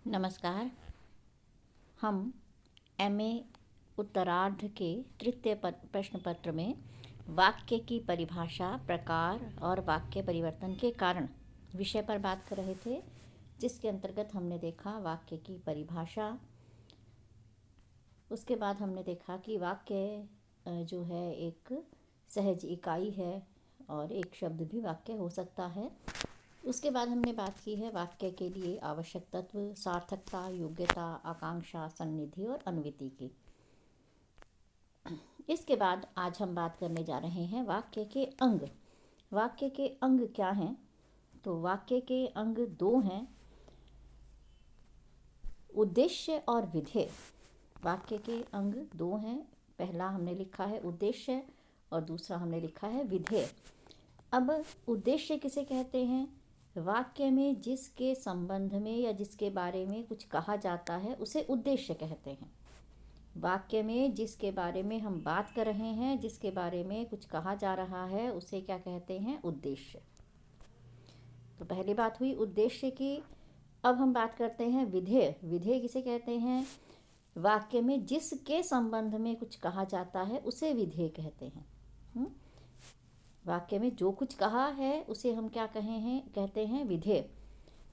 नमस्कार। हम एमए उत्तरार्ध के तृतीय प्रश्न पत्र में वाक्य की परिभाषा, प्रकार और वाक्य परिवर्तन के कारण विषय पर बात कर रहे थे, जिसके अंतर्गत हमने देखा वाक्य की परिभाषा। उसके बाद हमने देखा कि वाक्य जो है एक सहज इकाई है और एक शब्द भी वाक्य हो सकता है। उसके बाद हमने बात की है वाक्य के लिए आवश्यक तत्व, सार्थकता, योग्यता, आकांक्षा, सन्निधि और अनुवृत्ति की। इसके बाद आज हम बात करने जा रहे हैं वाक्य के अंग। वाक्य के अंग क्या हैं? तो वाक्य के अंग दो हैं, उद्देश्य और विधेय। वाक्य के अंग दो हैं, पहला हमने लिखा है उद्देश्य और दूसरा हमने लिखा है विधेय। अब उद्देश्य किसे कहते हैं? वाक्य में जिसके संबंध में या जिसके बारे में कुछ कहा जाता है उसे उद्देश्य कहते हैं। वाक्य में जिसके बारे में हम बात कर रहे हैं, जिसके बारे में कुछ कहा जा रहा है, उसे क्या कहते हैं? उद्देश्य। तो पहली बात हुई उद्देश्य की। अब हम बात करते हैं विधेय। विधेय किसे कहते हैं? वाक्य में जिसके संबंध में कुछ कहा जाता है उसे विधेय कहते हैं। वाक्य में जो कुछ कहा है उसे हम क्या कहते हैं? विधेय।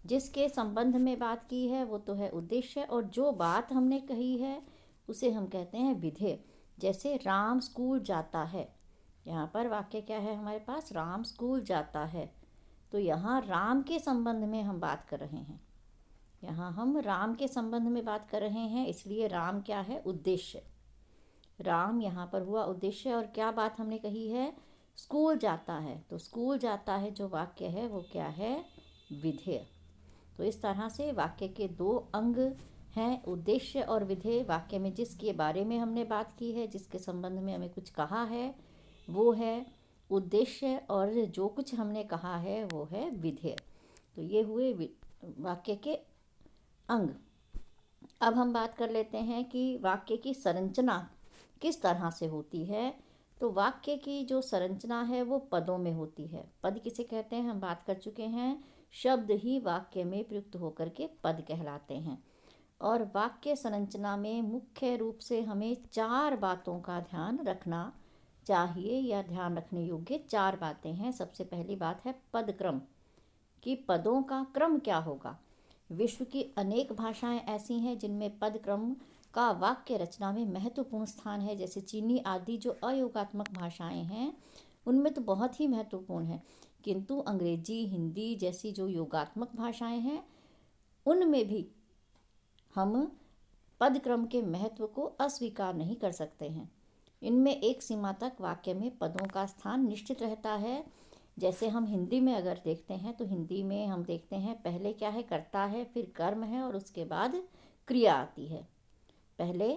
जिसके संबंध में बात की है वो तो है उद्देश्य, और जो बात हमने कही है उसे हम कहते हैं विधेय। जैसे राम स्कूल जाता है, यहाँ पर वाक्य क्या है हमारे पास? राम स्कूल जाता है। तो यहाँ राम के संबंध में हम बात कर रहे हैं। यहाँ हम राम के संबंध में बात कर रहे हैं, इसलिए राम क्या है? उद्देश्य। राम यहाँ पर हुआ उद्देश्य। और क्या बात हमने कही है? स्कूल जाता है। तो स्कूल जाता है जो वाक्य है वो क्या है? विधेय। तो इस तरह से वाक्य के दो अंग हैं, उद्देश्य और विधेय। वाक्य में जिसके बारे में हमने बात की है, जिसके संबंध में हमें कुछ कहा है, वो है उद्देश्य, और जो कुछ हमने कहा है वो है विधेय। तो ये हुए वाक्य के अंग। अब हम बात कर लेते हैं कि वाक्य की संरचना किस तरह से होती है। तो वाक्य की जो संरचना है वो पदों में होती है। पद किसे कहते हैं? हम बात कर चुके हैं। शब्द ही वाक्य में प्रयुक्त होकर के पद कहलाते हैं। और वाक्य संरचना में मुख्य रूप से हमें चार बातों का ध्यान रखना चाहिए, या ध्यान रखने योग्य चार बातें हैं। सबसे पहली बात है पद क्रम, कि पदों का क्रम क्या होगा। विश्व की अनेक भाषाएं ऐसी हैं जिनमें पद क्रम का वाक्य रचना में महत्वपूर्ण स्थान है। जैसे चीनी आदि जो अयोगात्मक भाषाएं हैं उनमें तो बहुत ही महत्वपूर्ण है, किंतु अंग्रेजी, हिंदी जैसी जो योगात्मक भाषाएं हैं उनमें भी हम पद क्रम के महत्व को अस्वीकार नहीं कर सकते हैं। इनमें एक सीमा तक वाक्य में पदों का स्थान निश्चित रहता है। जैसे हम हिंदी में अगर देखते हैं तो हिंदी में हम देखते हैं पहले क्या है? कर्ता है, फिर कर्म है और उसके बाद क्रिया आती है। पहले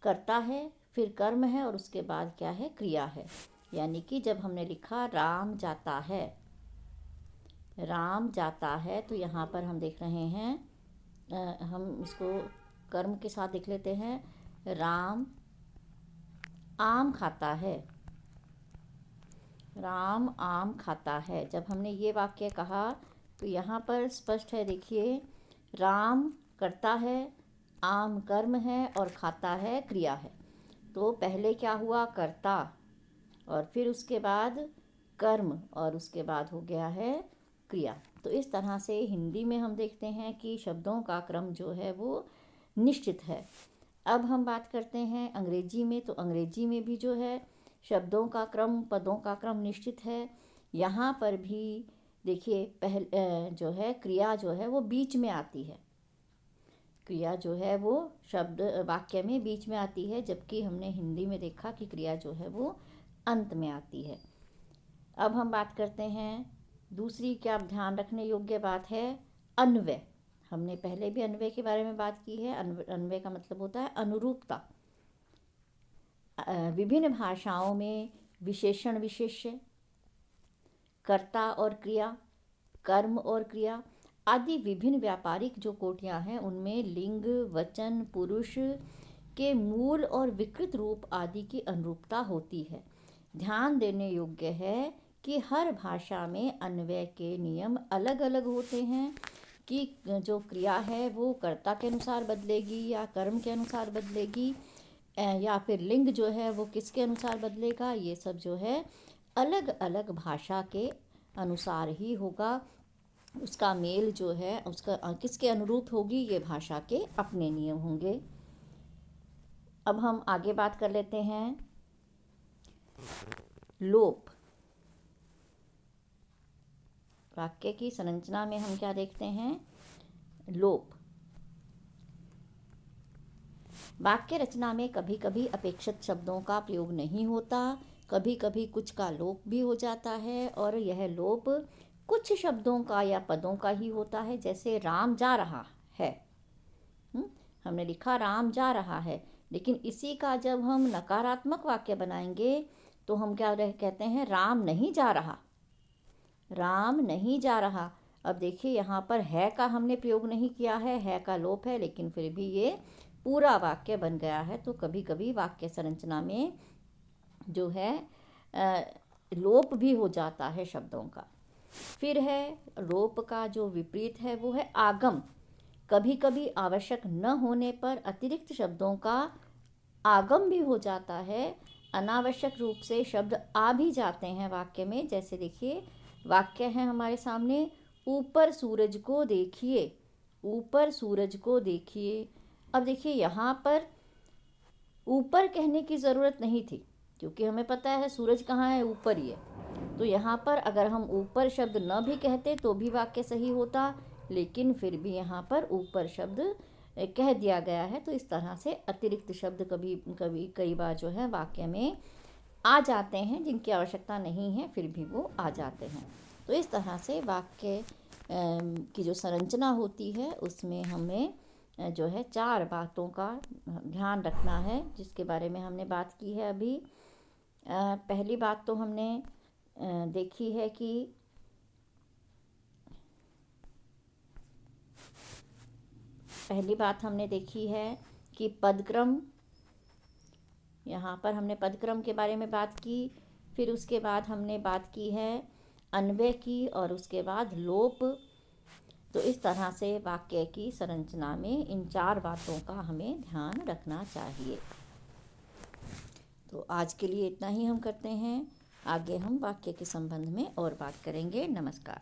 कर्ता है, फिर कर्म है और उसके बाद क्या है? क्रिया है। यानी कि जब हमने लिखा राम जाता है, राम जाता है, तो यहाँ पर हम देख रहे हैं, हम इसको कर्म के साथ देख लेते हैं। राम आम खाता है, राम आम खाता है। जब हमने ये वाक्य कहा तो यहाँ पर स्पष्ट है, देखिए, राम कर्ता है, आम कर्म है और खाता है क्रिया है। तो पहले क्या हुआ? कर्ता, और फिर उसके बाद कर्म, और उसके बाद हो गया है क्रिया। तो इस तरह से हिंदी में हम देखते हैं कि शब्दों का क्रम जो है वो निश्चित है। अब हम बात करते हैं अंग्रेजी में। तो अंग्रेजी में भी जो है शब्दों का क्रम, पदों का क्रम निश्चित है। यहाँ पर भी देखिए जो है क्रिया जो है वो बीच में आती है। क्रिया जो है वो शब्द वाक्य में बीच में आती है, जबकि हमने हिंदी में देखा कि क्रिया जो है वो अंत में आती है। अब हम बात करते हैं दूसरी, क्या ध्यान रखने योग्य बात है? अन्वय। हमने पहले भी अन्वय के बारे में बात की है। अन्वय का मतलब होता है अनुरूपता। विभिन्न भाषाओं में विशेषण विशेष्य, कर्ता और क्रिया, कर्म और क्रिया आदि विभिन्न व्यापारिक जो कोटियां हैं उनमें लिंग, वचन, पुरुष के मूल और विकृत रूप आदि की अनुरूपता होती है। ध्यान देने योग्य है कि हर भाषा में अन्वय के नियम अलग अलग होते हैं, कि जो क्रिया है वो कर्ता के अनुसार बदलेगी या कर्म के अनुसार बदलेगी, या फिर लिंग जो है वो किसके अनुसार बदलेगा, ये सब जो है अलग अलग भाषा के अनुसार ही होगा। उसका मेल जो है उसका किसके अनुरूप होगी, ये भाषा के अपने नियम होंगे। अब हम आगे बात कर लेते हैं लोप। वाक्य की संरचना में हम क्या देखते हैं, लोप। वाक्य रचना में कभी कभी अपेक्षित शब्दों का प्रयोग नहीं होता, कभी कभी कुछ का लोप भी हो जाता है, और यह लोप कुछ शब्दों का या पदों का ही होता है। जैसे राम जा रहा है, हमने लिखा राम जा रहा है, लेकिन इसी का जब हम नकारात्मक वाक्य बनाएंगे तो हम क्या कहते हैं, राम नहीं जा रहा, राम नहीं जा रहा। अब देखिए यहाँ पर है का हमने प्रयोग नहीं किया है का लोप है, लेकिन फिर भी ये पूरा वाक्य बन गया है। तो कभी कभी वाक्य संरचना में जो है लोप भी हो जाता है शब्दों का। फिर है लोप का जो विपरीत है वो है आगम। कभी कभी आवश्यक न होने पर अतिरिक्त शब्दों का आगम भी हो जाता है, अनावश्यक रूप से शब्द आ भी जाते हैं वाक्य में। जैसे देखिए वाक्य है हमारे सामने, ऊपर सूरज को देखिए, ऊपर सूरज को देखिए। अब देखिए यहाँ पर ऊपर कहने की ज़रूरत नहीं थी, क्योंकि हमें पता है सूरज कहाँ है, ऊपर ही है। तो यहाँ पर अगर हम ऊपर शब्द न भी कहते तो भी वाक्य सही होता, लेकिन फिर भी यहाँ पर ऊपर शब्द कह दिया गया है। तो इस तरह से अतिरिक्त शब्द कई बार जो है वाक्य में आ जाते हैं, जिनकी आवश्यकता नहीं है फिर भी वो आ जाते हैं। तो इस तरह से वाक्य की जो संरचना होती है उसमें हमें जो है 4 बातों का ध्यान रखना है, जिसके बारे में हमने बात की है अभी। पहली बात तो हमने देखी है कि पदक्रम, यहाँ पर हमने पदक्रम के बारे में बात की। फिर उसके बाद हमने बात की है अन्वय की, और उसके बाद लोप। तो इस तरह से वाक्य की संरचना में इन 4 बातों का हमें ध्यान रखना चाहिए। तो आज के लिए इतना ही हम करते हैं, आगे हम वाक्य के संबंध में और बात करेंगे। नमस्कार।